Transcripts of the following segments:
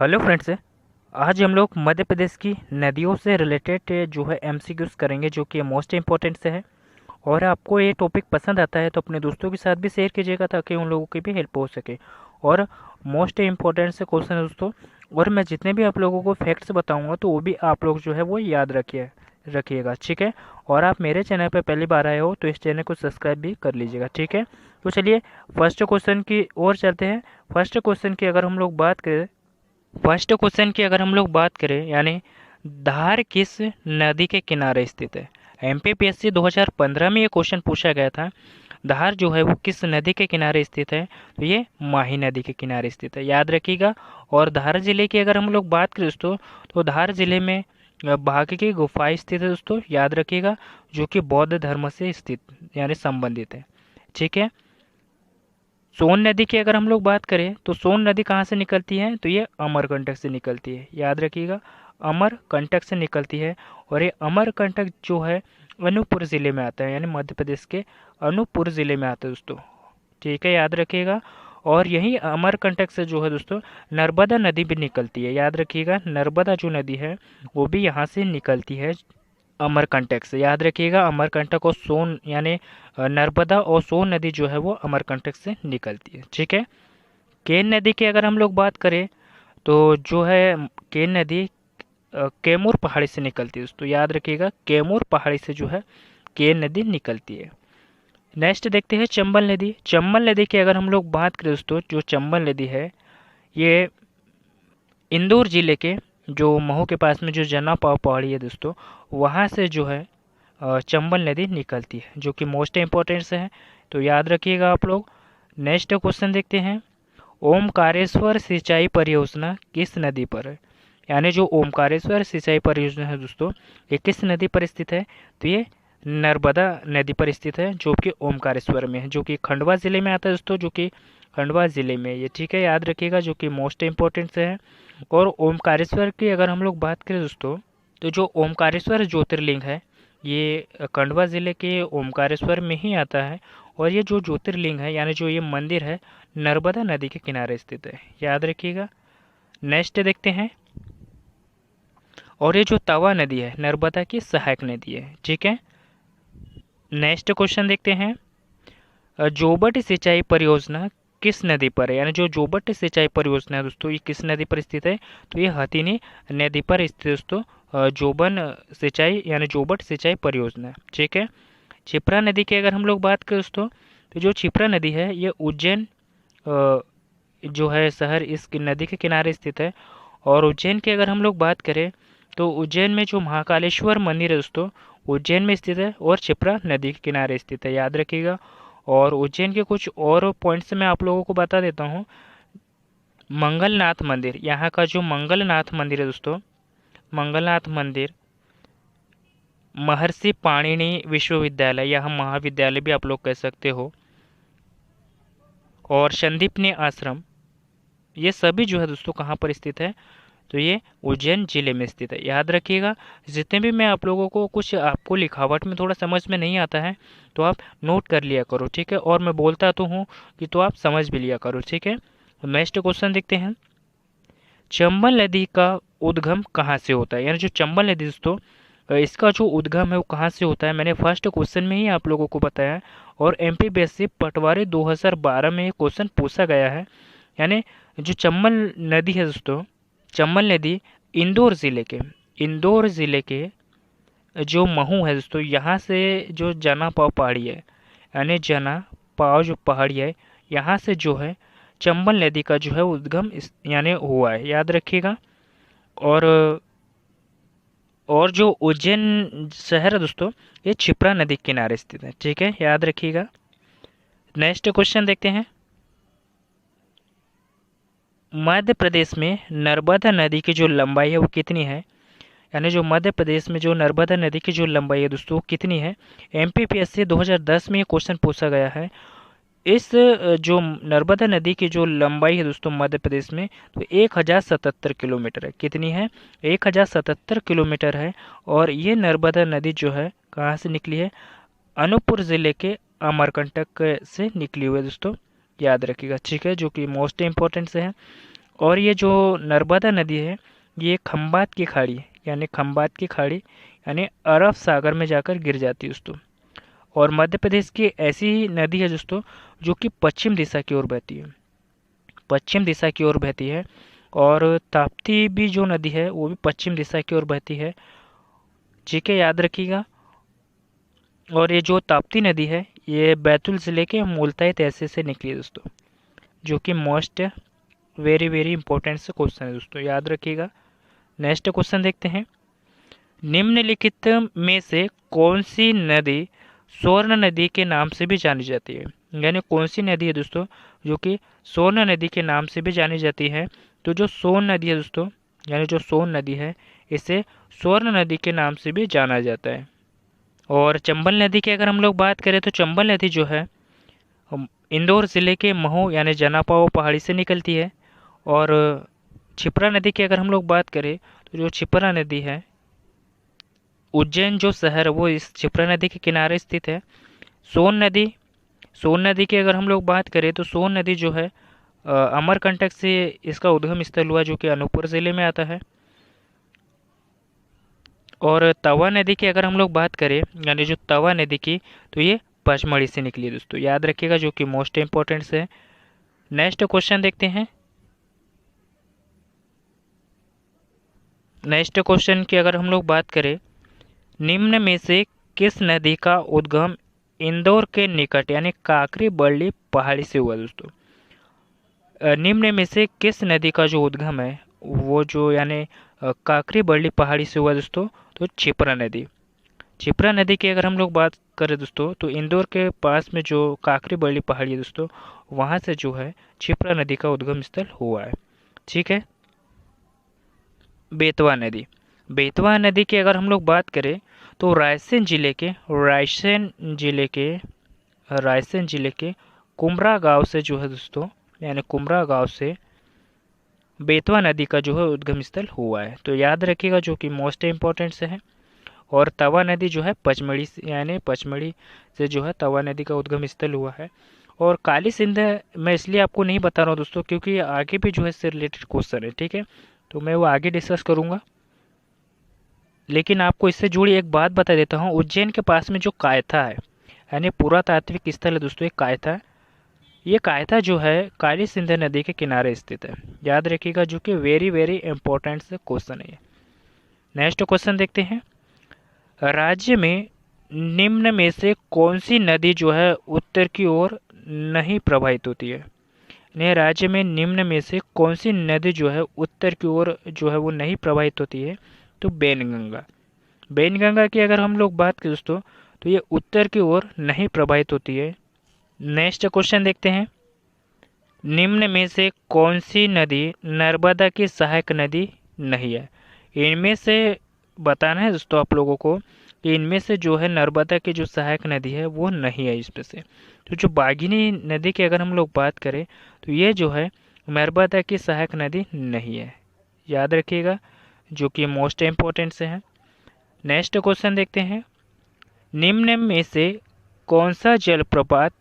Hello friends. आज हम लोग मध्य प्रदेश की नदियों से रिलेटेड जो है एमसीक्यूज करेंगे, जो कि मोस्ट इम्पोर्टेंट से है। और आपको ये टॉपिक पसंद आता है तो अपने दोस्तों के साथ भी शेयर कीजिएगा, ताकि उन लोगों की भी हेल्प हो सके। और मोस्ट इम्पोर्टेंट से क्वेश्चन है दोस्तों। और मैं जितने भी आप लोगों को फैक्ट्स बताऊंगा तो वो भी आप लोग जो है वो याद रखिएगा, ठीक है। और आप मेरे चैनल पर पहली बार आए हो तो इस चैनल को सब्सक्राइब भी कर लीजिएगा, ठीक है। तो चलिए फर्स्ट क्वेश्चन की ओर चलते हैं। फर्स्ट क्वेश्चन की अगर हम लोग बात करें यानी धार किस नदी के किनारे स्थित है। एमपीपीएससी 2015 में ये क्वेश्चन पूछा गया था। धार जो है वो किस नदी के किनारे स्थित है, तो ये माही नदी के किनारे स्थित है, याद रखिएगा। और धार जिले की अगर हम लोग बात करें दोस्तों, तो धार जिले में बाघ की गुफाएं स्थित है दोस्तों, याद रखिएगा, जो कि बौद्ध धर्म से स्थित यानी संबंधित है, ठीक है। सोन नदी की अगर हम लोग बात करें तो सोन नदी कहाँ से निकलती है, तो ये अमरकंटक से निकलती है, याद रखिएगा, अमरकंटक से निकलती है। और ये अमरकंटक जो है अनूपपुर ज़िले में आता है, यानी मध्य प्रदेश के अनूपपुर ज़िले में आता है दोस्तों, ठीक है, याद रखिएगा। और यही अमरकंटक से जो है दोस्तों नर्मदा नदी भी निकलती है, याद रखिएगा, नर्मदा जो नदी है वो भी यहाँ से निकलती है, अमरकंटक से, याद रखिएगा। अमरकंटक और सोन यानी नर्मदा और सोन नदी जो है वो अमरकंटक से निकलती है, ठीक है। केन नदी की अगर हम लोग बात करें तो जो है केन नदी कैमूर पहाड़ी से निकलती है दोस्तों, याद रखिएगा, कैमूर पहाड़ी से जो है केन नदी निकलती है। नेक्स्ट देखते हैं चंबल नदी। चंबल नदी की अगर हम लोग बात करें दोस्तों, जो चंबल नदी है ये इंदौर जिले के जो महू के पास में जो जना पाव पहाड़ी है दोस्तों, वहाँ से जो है चंबल नदी निकलती है, जो कि मोस्ट इम्पोर्टेंट से है, तो याद रखिएगा आप लोग। नेक्स्ट क्वेश्चन देखते हैं। ओमकारेश्वर सिंचाई परियोजना किस नदी पर है, यानी जो ओमकारेश्वर सिंचाई परियोजना है दोस्तों, ये किस नदी पर स्थित है, तो ये नर्मदा नदी पर स्थित है, जो कि ओमकारेश्वर में है, जो कि खंडवा जिले में आता है दोस्तों, जो कि खंडवा जिले में ये, ठीक है, याद रखिएगा, जो कि मोस्ट इम्पोर्टेंट से है। और ओमकारेश्वर की अगर हम लोग बात करें दोस्तों, तो जो ओमकारेश्वर ज्योतिर्लिंग है ये खंडवा ज़िले के ओमकारेश्वर में ही आता है। और ये जो ज्योतिर्लिंग है यानी जो ये मंदिर है नर्मदा नदी के किनारे स्थित है, याद रखिएगा। नेक्स्ट देखते हैं। और ये जो तवा नदी है नर्मदा की सहायक नदी है, ठीक है। नेक्स्ट क्वेश्चन देखते हैं। जोबट सिंचाई परियोजना किस नदी पर है, यानी जो जोबट सिंचाई परियोजना है दोस्तों ये किस नदी पर स्थित है, तो ये हथिनी नदी पर स्थित है दोस्तों। जोबन सिंचाई यानी जोबट सिंचाई परियोजना, ठीक है। क्षिप्रा नदी की अगर हम लोग बात करें दोस्तों, तो जो क्षिप्रा नदी है ये उज्जैन जो है शहर इस नदी के किनारे स्थित है। और उज्जैन की अगर हम लोग बात करें तो उज्जैन में जो महाकालेश्वर मंदिर है दोस्तों उज्जैन में स्थित है और क्षिप्रा नदी के किनारे स्थित है, याद रखिएगा। और उज्जैन के कुछ और पॉइंट्स मैं आप लोगों को बता देता हूँ। मंगलनाथ मंदिर, यहाँ का जो मंगलनाथ मंदिर है दोस्तों, मंगलनाथ मंदिर महर्षि पाणिनि विश्वविद्यालय, यह महाविद्यालय भी आप लोग कह सकते हो, और संदीपनी आश्रम, ये सभी जो है दोस्तों कहाँ पर स्थित है, तो ये उज्जैन जिले में स्थित है, याद रखिएगा। जितने भी मैं आप लोगों को कुछ आपको लिखावट में थोड़ा समझ में नहीं आता है तो आप नोट कर लिया करो, ठीक है। और मैं बोलता तो हूँ कि तो आप समझ भी लिया करो, ठीक है। तो नेक्स्ट क्वेश्चन देखते हैं। चंबल नदी का उद्गम कहाँ से होता है, यानी जो चंबल नदी दोस्तों इसका जो उद्गम है वो कहाँ से होता है, मैंने फर्स्ट क्वेश्चन में ही आप लोगों को बताया। और एमपीपीएससी पटवारी 2012 में ये क्वेश्चन पूछा गया है। यानी जो चंबल नदी है दोस्तों, चंबल नदी इंदौर ज़िले के जो महू है दोस्तों, यहाँ से जो जना पाव पहाड़ी है, यानी जना पाव जो पहाड़ी है, यहाँ से जो है चंबल नदी का जो है उद्गम यानी हुआ है, याद रखिएगा। और जो उज्जैन शहर है दोस्तों ये क्षिप्रा नदी के किनारे स्थित है, ठीक है, याद रखिएगा। नेक्स्ट क्वेश्चन देखते हैं। मध्य प्रदेश में नर्मदा नदी की जो लंबाई है वो कितनी है, यानी जो मध्य प्रदेश में जो नर्मदा नदी की जो लंबाई है दोस्तों वो कितनी है। एमपीपीएससी 2010 में ये क्वेश्चन पूछा गया है। इस जो नर्मदा नदी की जो लंबाई है दोस्तों मध्य प्रदेश में, तो 1077 किलोमीटर है, कितनी है, 1077 किलोमीटर है। और ये नर्मदा नदी जो है कहाँ से निकली है, अनूपपुर ज़िले के अमरकंटक से निकली हुई है दोस्तों, याद रखिएगा, ठीक है, जो कि मोस्ट इम्पोर्टेंट से है। और ये जो नर्मदा नदी है ये खंबात की खाड़ी है, यानी खंबात की खाड़ी यानी अरब सागर में जाकर गिर जाती है दोस्तों। और मध्य प्रदेश की ऐसी नदी है दोस्तों जो कि पश्चिम दिशा की ओर बहती है, पश्चिम दिशा की ओर बहती है। और ताप्ती भी जो नदी है वो भी पश्चिम दिशा की ओर बहती है, ठीक है, याद रखिएगा। और ये जो ताप्ती नदी है ये बैतूल ज़िले के मुल्ताई तहसील से निकली है दोस्तों, जो कि मोस्ट वेरी वेरी इंपॉर्टेंट से क्वेश्चन है दोस्तों, याद रखिएगा। नेक्स्ट क्वेश्चन देखते हैं, निम्नलिखित में से कौन सी नदी स्वर्ण नदी के नाम से भी जानी जाती है, यानी कौन सी नदी है दोस्तों जो कि स्वर्ण नदी के नाम से भी जानी जाती है। तो जो सोन नदी है दोस्तों, यानी जो सोन नदी है इसे स्वर्ण नदी के नाम से भी जाना जाता है। और चंबल नदी की अगर हम लोग बात करें तो चंबल नदी जो है इंदौर ज़िले के महू यानी जनापाव पहाड़ी से निकलती है। और छिपरा नदी की अगर हम लोग बात करें तो जो छिपरा नदी है उज्जैन जो शहर है वो इस छिपरा नदी के किनारे स्थित है। सोन नदी, सोन नदी की अगर हम लोग बात करें तो सोन नदी जो है अमरकंटक से इसका उद्गम स्थल हुआ जो कि अनूपपुर ज़िले में आता है। और तवा नदी की अगर हम लोग बात करें यानी जो तवा नदी की तो ये पचमढ़ी से निकली है दोस्तों, याद रखिएगा, जो कि मोस्ट इंपॉर्टेंट है। नेक्स्ट क्वेश्चन देखते हैं। नेक्स्ट क्वेश्चन की अगर हम लोग बात करें, निम्न में से किस नदी का उद्गम इंदौर के निकट यानी काकरी बरली पहाड़ी से हुआ दोस्तों। निम्न में से किस नदी का जो उद्गम है वो जो यानी काकरी बरली पहाड़ी से हुआ दोस्तों, तो छिपरा नदी। छिपरा नदी की अगर हम लोग बात करें दोस्तों तो इंदौर के पास में जो काकरी बरली पहाड़ी है दोस्तों वहाँ से जो है छिपरा नदी का उद्गम स्थल हुआ है, ठीक है। बेतवा नदी, बेतवा नदी की अगर हम लोग बात करें तो रायसेन जिले के कुमरा गांव से जो है दोस्तों, यानी कुमरा गांव से बेतवा नदी का जो है उद्गम स्थल हुआ है, तो याद रखिएगा, जो कि मोस्ट इम्पोर्टेंट से है। और तवा नदी जो है पचमढ़ी से यानी पचमढ़ी से जो है तवा नदी का उद्गम स्थल हुआ है। और काली सिंध मैं इसलिए आपको नहीं बता रहा हूँ दोस्तों क्योंकि आगे भी जो है इससे रिलेटेड क्वेश्चन है, ठीक है, तो मैं वो आगे डिस्कस करूँगा। लेकिन आपको इससे जुड़ी एक बात बता देता हूँ, उज्जैन के पास में जो कायथा है यानी पुरातात्विक स्थल है दोस्तों एक कायथा, ये कायथा जो है काली सिंध नदी के किनारे स्थित है, याद रखिएगा, जो कि वेरी वेरी इंपॉर्टेंट से क्वेश्चन है। नेक्स्ट क्वेश्चन देखते हैं, राज्य में निम्न में से कौन सी नदी जो है उत्तर की ओर नहीं प्रवाहित होती है, ने राज्य में निम्न में से कौन सी नदी जो है उत्तर की ओर जो है वो नहीं प्रवाहित होती है, तो बेनगंगा। बेनगंगा की अगर हम लोग बात करें दोस्तों तो ये उत्तर की ओर नहीं प्रवाहित होती है। नेक्स्ट क्वेश्चन देखते हैं, निम्न में से कौन सी नदी नर्मदा की सहायक नदी नहीं है। इनमें से बताना है दोस्तों आप लोगों को कि इनमें से जो है नर्मदा की जो सहायक नदी है वो नहीं है इसमें से। तो जो बागिनी नदी की अगर हम लोग बात करें तो ये जो है नर्मदा की सहायक नदी नहीं है, याद रखिएगा, जो कि मोस्ट इम्पोर्टेंट से है। नेक्स्ट क्वेश्चन देखते हैं, निम्न में से कौन सा जलप्रपात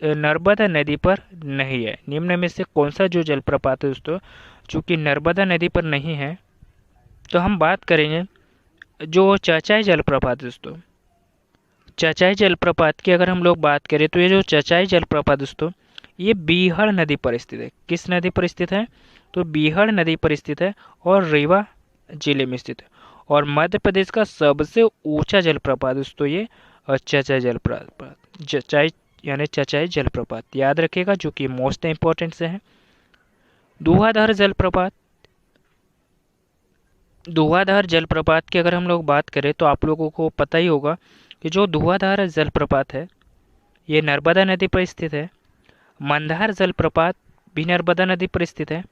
नर्मदा नदी पर नहीं है। निम्न में से कौन सा जो जलप्रपात है दोस्तों जो कि नर्मदा नदी पर नहीं है, तो हम बात करेंगे जो चचाई जलप्रपात दोस्तों। चचाई जलप्रपात की अगर हम लोग बात करें तो ये जो चचाई जलप्रपात दोस्तों ये बीहड़ नदी पर स्थित है। किस नदी पर स्थित है, तो बीहड़ नदी पर स्थित है और रीवा जिले में स्थित है। और मध्य प्रदेश का सबसे ऊंचा जलप्रपात दोस्तों ये चचाई जलप्रपात, चचाई यानी चचाई जलप्रपात, याद रखिएगा, जो कि मोस्ट इंपॉर्टेंट से है। धुआंधार जलप्रपात, धुआंधार जलप्रपात की अगर हम लोग बात करें तो आप लोगों को पता ही होगा कि जो धुआंधार जलप्रपात है ये नर्मदा नदी पर स्थित है। मंदार जलप्रपात भी नर्मदा नदी पर स्थित है।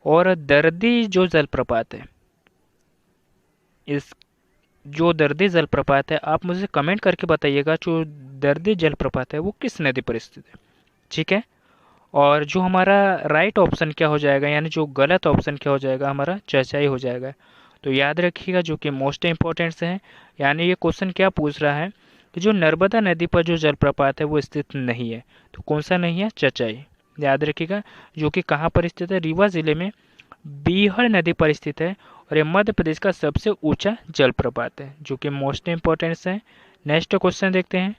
और दर्दी जो जलप्रपात है, इस जो दर्दी जलप्रपात है आप मुझे कमेंट करके बताइएगा जो दर्दी जलप्रपात है वो किस नदी पर स्थित है, ठीक है। और जो हमारा राइट ऑप्शन क्या हो जाएगा यानी जो गलत ऑप्शन क्या हो जाएगा, हमारा चचाई हो जाएगा। तो याद रखिएगा, जो कि मोस्ट इंपॉर्टेंट है, यानी ये क्वेश्चन क्या पूछ रहा है कि जो नर्मदा नदी पर जो जलप्रपात है वो स्थित नहीं है, तो कौन सा नहीं है, चचाई, याद रखिएगा, जो कि कहाँ पर स्थित है, रीवा जिले में बीहड़ नदी पर स्थित है और ये मध्य प्रदेश का सबसे ऊंचा जलप्रपात है, जो कि मोस्ट इंपॉर्टेंट है। नेक्स्ट क्वेश्चन देखते हैं।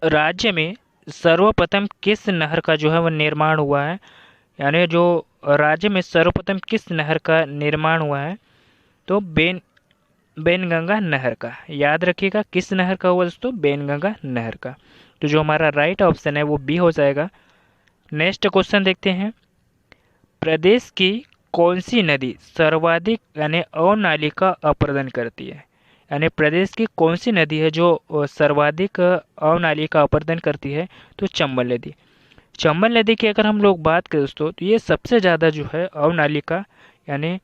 राज्य में सर्वप्रथम किस नहर का जो है वह निर्माण हुआ है, यानी जो राज्य में सर्वप्रथम किस नहर का निर्माण हुआ है, तो बेनगंगा नहर का। याद रखिएगा किस नहर का हुआ दोस्तों, बेनगंगा नहर का। तो जो हमारा राइट ऑप्शन है वो बी हो जाएगा। नेक्स्ट क्वेश्चन देखते हैं। प्रदेश की कौन सी नदी सर्वाधिक यानी अवनालिका अपरदन करती है, यानी प्रदेश की कौन सी नदी है जो सर्वाधिक अवनालिका अपरदन करती है, तो चंबल नदी। चंबल नदी की अगर हम लोग बात करें दोस्तों, तो ये सबसे ज़्यादा जो है अवनालिका यानी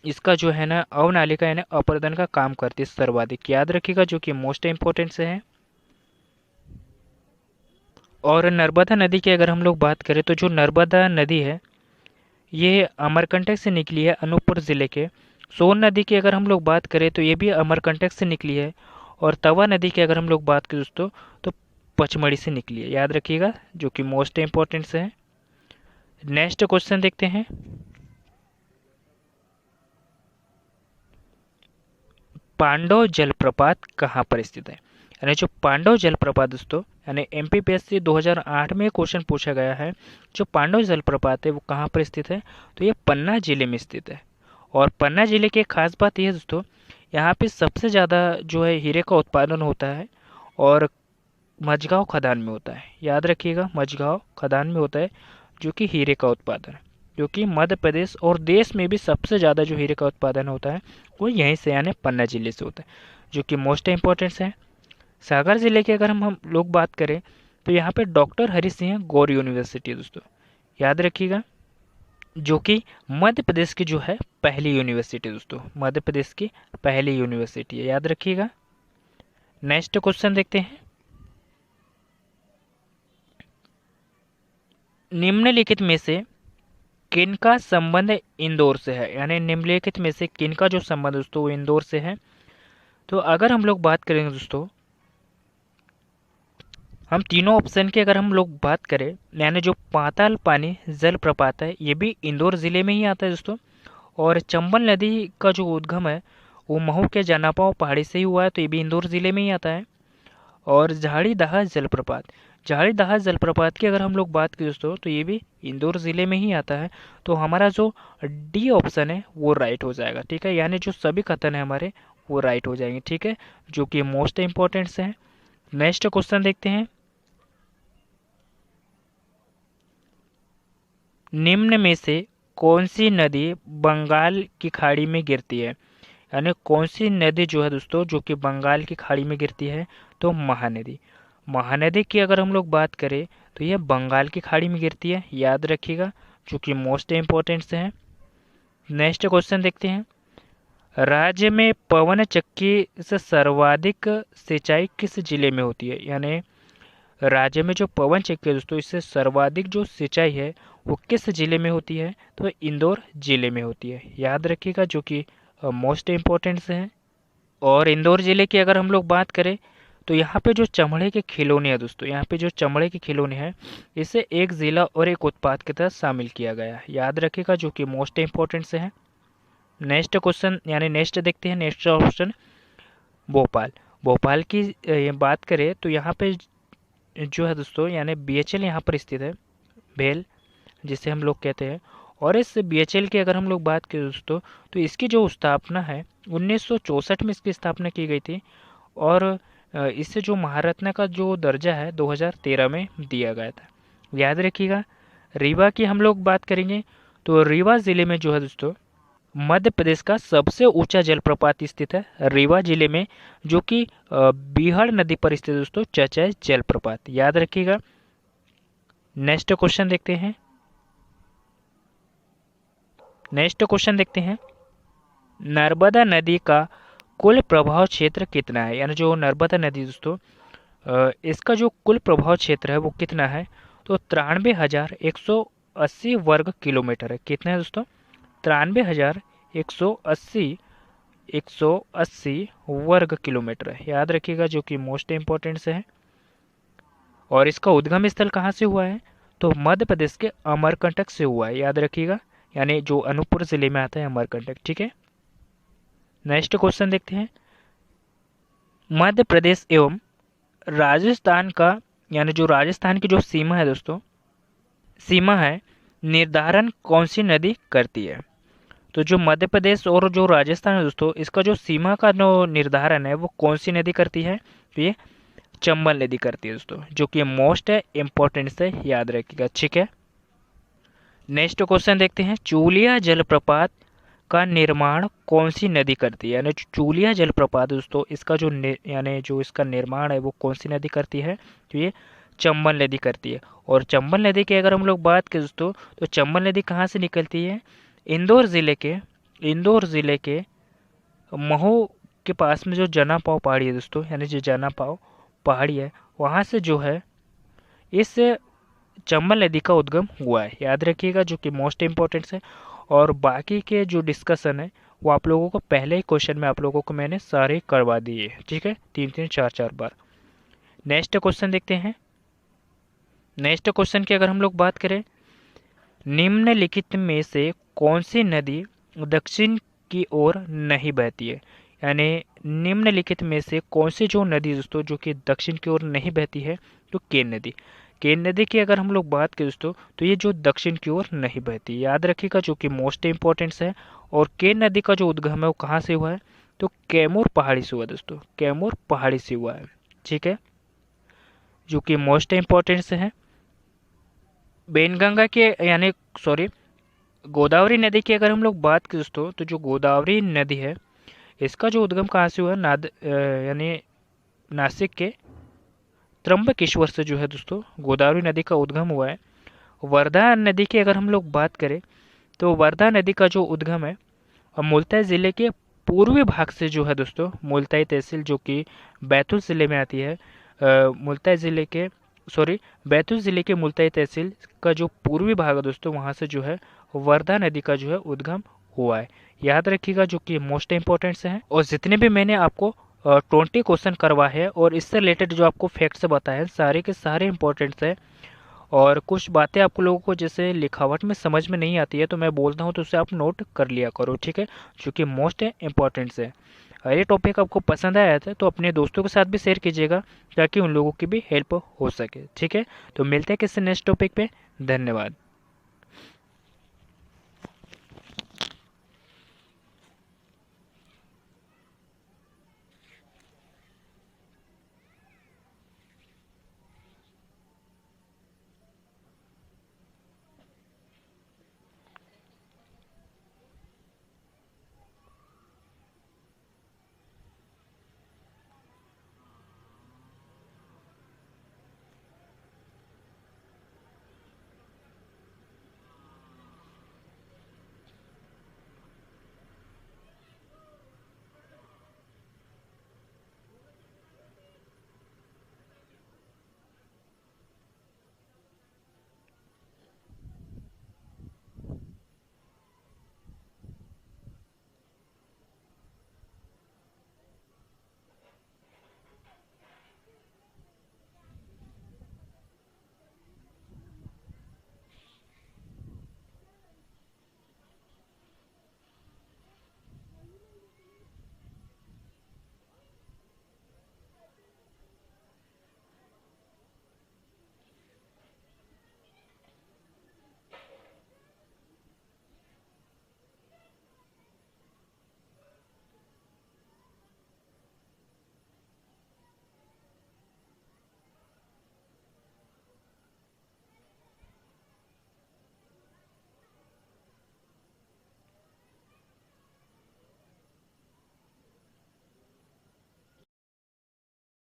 इसका जो है ना अवनालिका यानी अपरदन का काम करती है सर्वाधिक। याद रखिएगा, जो कि मोस्ट इंपॉर्टेंट से है। और नर्मदा नदी की अगर हम लोग बात करें, तो जो नर्मदा नदी है ये अमरकंटक से निकली है, अनूपपुर ज़िले के। सोन नदी की अगर हम लोग बात करें तो ये भी अमरकंटक से निकली है। और तवा नदी की अगर हम लोग बात करें दोस्तों, तो पचमढ़ी से निकली है। याद रखिएगा, जो कि मोस्ट इंपॉर्टेंट से है। नेक्स्ट क्वेश्चन देखते हैं। पांडव जलप्रपात कहाँ पर स्थित है, यानी जो पांडव जलप्रपात दोस्तों, यानी एमपीपीएससी 2008 में क्वेश्चन पूछा गया है, जो पांडव जलप्रपात है वो कहाँ पर स्थित है, तो ये पन्ना जिले में स्थित है। और पन्ना जिले की एक खास बात यह है दोस्तों, यहाँ पे सबसे ज़्यादा जो है हीरे का उत्पादन होता है और मझगांव खदान में होता है। याद रखिएगा, मझगांव खदान में होता है जो कि हीरे का उत्पादन, जो कि मध्य प्रदेश और देश में भी सबसे ज़्यादा जो हीरे का उत्पादन होता है वो यहीं से यानी पन्ना जिले से होता है, जो कि मोस्ट इंपॉर्टेंट है। सागर जिले की अगर हम लोग बात करें, तो यहाँ पे डॉक्टर हरि सिंह गौर यूनिवर्सिटी है दोस्तों। याद रखिएगा, जो कि मध्य प्रदेश की जो है पहली यूनिवर्सिटी दोस्तों, मध्य प्रदेश की पहली यूनिवर्सिटी है। याद रखिएगा। नेक्स्ट क्वेश्चन देखते हैं। निम्नलिखित में से किनका संबंध इंदौर से है, यानी निम्नलिखित में से किनका जो संबंध दोस्तों वो इंदौर से है। तो अगर हम लोग बात करेंगे दोस्तों, हम तीनों ऑप्शन की अगर हम लोग बात करें, यानी जो पाताल पानी जलप्रपात है ये भी इंदौर ज़िले में ही आता है दोस्तों। और चंबल नदी का जो उद्गम है वो महू के जनापाव पहाड़ी से ही हुआ है, तो ये भी इंदौर ज़िले में ही आता है। और झाड़ी दहा जलप्रपात की अगर हम लोग बात करें दोस्तों, तो ये भी इंदौर ज़िले में ही आता है। तो हमारा जो डी ऑप्शन है वो राइट हो जाएगा, ठीक है, यानी जो सभी कथन है हमारे वो राइट हो जाएंगे, ठीक है, जो कि मोस्ट इंपॉर्टेंट है। नेक्स्ट क्वेश्चन देखते हैं। निम्न में से कौन सी नदी बंगाल की खाड़ी में गिरती है, यानी कौन सी नदी जो है दोस्तों जो कि बंगाल की खाड़ी में गिरती है, तो महानदी। महानदी की अगर हम लोग बात करें तो यह बंगाल की खाड़ी में गिरती है। याद रखिएगा, जो कि मोस्ट इंपॉर्टेंट से है। नेक्स्ट क्वेश्चन देखते हैं। राज्य में पवन चक्की से सर्वाधिक सिंचाई किस जिले में होती है, यानी राज्य में जो पवन चक्की है दोस्तों इससे सर्वाधिक जो सिंचाई है वो किस जिले में होती है, तो इंदौर जिले में होती है। याद रखिएगा, जो कि मोस्ट इम्पोर्टेंट से है। और इंदौर ज़िले की अगर हम लोग बात करें, तो यहाँ पे जो चमड़े के खिलौने हैं दोस्तों, यहाँ पे जो चमड़े के खिलौने हैं इसे एक ज़िला और एक उत्पाद के तहत शामिल किया गया है। याद रखिएगा, जो कि मोस्ट इम्पोर्टेंट से है। नेक्स्ट क्वेश्चन यानी नेक्स्ट देखते हैं। Next option Bhopal. भोपाल की बात करें तो यहाँ पे जो है दोस्तों, यानी बीएचएल यहाँ पर स्थित है, भेल जिसे हम लोग कहते हैं। और इस बीएचएल की अगर हम लोग बात करें दोस्तों, तो इसकी जो स्थापना है 1964 में इसकी स्थापना की गई थी। और इससे जो महारत्न का जो दर्जा है 2013 में दिया गया था। याद रखिएगा। रीवा की हम लोग बात करेंगे, तो रीवा ज़िले में जो है दोस्तों मध्य प्रदेश का सबसे ऊंचा जलप्रपात स्थित है रीवा जिले में, जो कि बीहड़ नदी पर स्थित दोस्तों चचय जलप्रपात। याद रखिएगा। नेक्स्ट क्वेश्चन देखते हैं। नर्मदा नदी का कुल प्रभाव क्षेत्र कितना है, यानी जो नर्मदा नदी दोस्तों इसका जो कुल प्रभाव क्षेत्र है वो कितना है, तो 93,180 वर्ग किलोमीटर है। कितना है दोस्तों, 93,180 वर्ग किलोमीटर है। याद रखिएगा, जो कि मोस्ट इंपॉर्टेंट से है। और इसका उद्गम स्थल कहाँ से हुआ है? तो मध्य प्रदेश के अमरकंटक से हुआ है, याद रखिएगा, यानी जो अनूपपुर जिले में आता है अमरकंटक। ठीक है, नेक्स्ट क्वेश्चन देखते हैं। मध्य प्रदेश एवं राजस्थान का, यानी जो राजस्थान की जो सीमा है दोस्तों, सीमा है, निर्धारण कौन सी नदी करती है? तो जो मध्य प्रदेश और जो राजस्थान है दोस्तों, इसका जो सीमा का जो निर्धारण है वो कौन सी नदी करती है? तो ये चंबल नदी करती है दोस्तों, जो कि मोस्ट है इंपॉर्टेंट से याद रखिएगा। ठीक है, नेक्स्ट क्वेश्चन देखते हैं। चूलिया जलप्रपात का निर्माण कौन सी नदी करती है? यानी चूलिया जलप्रपात दोस्तों, इसका जो यानी जो इसका निर्माण है वो कौन सी नदी करती है? तो ये चंबल नदी करती है। और चंबल नदी की अगर हम लोग बात करें दोस्तों, तो चंबल नदी कहाँ से निकलती है? इंदौर ज़िले के महू के पास में जो जना पाव पहाड़ी है दोस्तों, यानी जो जना पाव पहाड़ी है, वहाँ से जो है इस चंबल नदी का उद्गम हुआ है, याद रखिएगा, जो कि मोस्ट इम्पोर्टेंट है। और बाकी के जो डिस्कशन है वो आप लोगों को पहले ही क्वेश्चन में आप लोगों को मैंने सारे करवा दिए। ठीक है, 3 3 4 4 बार। नेक्स्ट क्वेश्चन देखते हैं। नेक्स्ट क्वेश्चन की अगर हम लोग बात करें, निम्नलिखित में से कौन सी नदी दक्षिण की ओर नहीं बहती है? यानी निम्नलिखित में से कौन सी जो नदी दोस्तों जो कि दक्षिण की ओर नहीं बहती है? तो केन नदी। केन नदी की अगर हम लोग बात करें दोस्तों, तो ये जो दक्षिण की ओर नहीं बहती, याद रखिएगा, जो कि मोस्ट इंपॉर्टेंस है। और केन नदी का जो उद्गम है वो कहाँ से हुआ है? तो कैमूर पहाड़ी से हुआ दोस्तों, कैमूर पहाड़ी से हुआ है। ठीक है, जो कि मोस्ट इंपॉर्टेंस है। बेनगंगा के, यानी सॉरी, गोदावरी नदी की अगर हम लोग बात करें दोस्तों, तो जो गोदावरी नदी है इसका जो उद्गम कहाँ से हुआ? यानी नासिक के त्र्यंबकेश्वर से जो है दोस्तों गोदावरी नदी का उद्गम हुआ है। वर्धा नदी की अगर हम लोग बात करें, तो वर्धा नदी का जो उद्गम है मुल्ताई ज़िले के पूर्वी भाग से जो है दोस्तों, मुल्ताई तहसील जो कि बैतूल ज़िले में आती है, मुल्ताई ज़िले के सॉरी बैतूल ज़िले के मुल्ताई तहसील का जो पूर्वी भाग है दोस्तों, वहाँ से जो है वर्धा नदी का जो है उद्गम हुआ है, याद रखिएगा, जो कि मोस्ट इंपॉर्टेंट से है। और जितने भी मैंने आपको 20 क्वेश्चन करवाए हैं और इससे रिलेटेड जो आपको फैक्ट्स बताए हैं सारे के सारे इंपॉर्टेंट्स हैं। और कुछ बातें आप लोगों को जैसे लिखावट में समझ में नहीं आती है तो मैं बोलता हूँ तो उसे आप नोट कर लिया करो। ठीक है, जो कि मोस्ट इंपॉर्टेंट्स है। अगर ये टॉपिक आपको पसंद आया था तो अपने दोस्तों के साथ भी शेयर कीजिएगा ताकि उन लोगों की भी हेल्प हो सके। ठीक है, तो मिलते हैं किसी नेक्स्ट टॉपिक पे। धन्यवाद।